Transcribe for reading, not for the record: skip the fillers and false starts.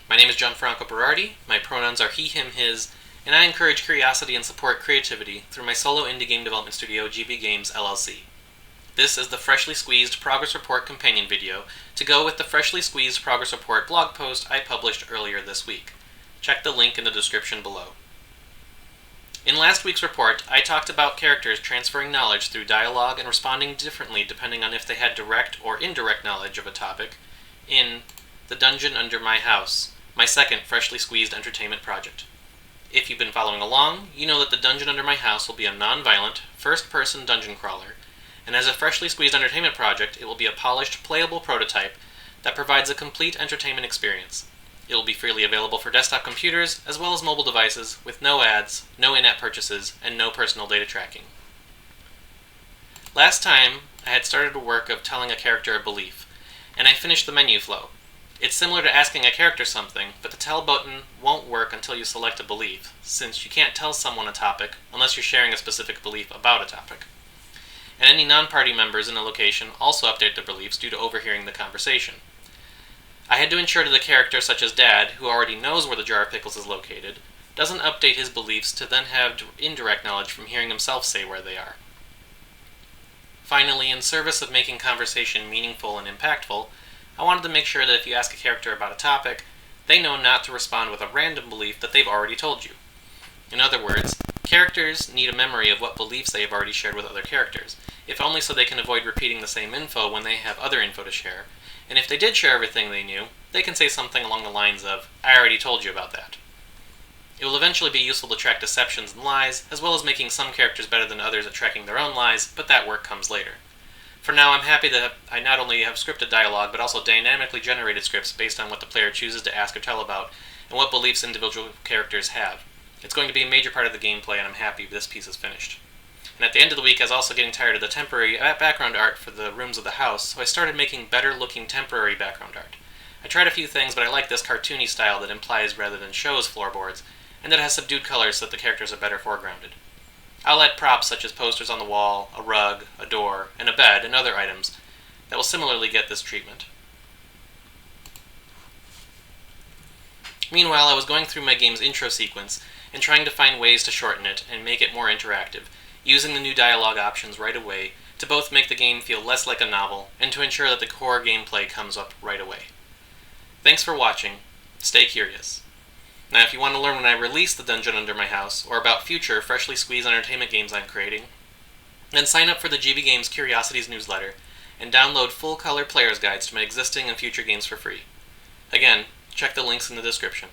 My name is Gianfranco Berardi, my pronouns are he, him, his, and I encourage curiosity and support creativity through my solo indie game development studio, GB Games LLC. This is the Freshly Squeezed Progress Report companion video to go with the Freshly Squeezed Progress Report blog post I published earlier this week. Check the link in the description below. In last week's report, I talked about characters transferring knowledge through dialogue and responding differently depending on if they had direct or indirect knowledge of a topic in The Dungeon Under My House, my second freshly squeezed entertainment project. If you've been following along, you know that The Dungeon Under My House will be a non-violent, first-person dungeon crawler, and as a freshly squeezed entertainment project, it will be a polished, playable prototype that provides a complete entertainment experience. It will be freely available for desktop computers as well as mobile devices with no ads, no in-app purchases, and no personal data tracking. Last time, I had started the work of telling a character a belief, and I finished the menu flow. It's similar to asking a character something, but the tell button won't work until you select a belief, since you can't tell someone a topic unless you're sharing a specific belief about a topic. And any non-party members in a location also update their beliefs due to overhearing the conversation. I had to ensure that a character such as Dad, who already knows where the jar of pickles is located, doesn't update his beliefs to then have indirect knowledge from hearing himself say where they are. Finally, in service of making conversation meaningful and impactful, I wanted to make sure that if you ask a character about a topic, they know not to respond with a random belief that they've already told you. In other words, characters need a memory of what beliefs they have already shared with other characters, if only so they can avoid repeating the same info when they have other info to share. And if they did share everything they knew, they can say something along the lines of, "I already told you about that." It will eventually be useful to track deceptions and lies, as well as making some characters better than others at tracking their own lies, but that work comes later. For now, I'm happy that I not only have scripted dialogue, but also dynamically generated scripts based on what the player chooses to ask or tell about, and what beliefs individual characters have. It's going to be a major part of the gameplay, and I'm happy this piece is finished. And at the end of the week, I was also getting tired of the temporary background art for the rooms of the house, so I started making better-looking temporary background art. I tried a few things, but I like this cartoony style that implies rather than shows floorboards, and that has subdued colors so that the characters are better foregrounded. I'll add props such as posters on the wall, a rug, a door, and a bed, and other items that will similarly get this treatment. Meanwhile, I was going through my game's intro sequence and trying to find ways to shorten it and make it more interactive, using the new dialogue options right away to both make the game feel less like a novel and to ensure that the core gameplay comes up right away. Thanks for watching. Stay curious. Now, if you want to learn when I release The Dungeon Under My House or about future freshly squeezed entertainment games I'm creating, then sign up for the GB Games Curiosities newsletter and download full-color player's guides to my existing and future games for free. Again, check the links in the description.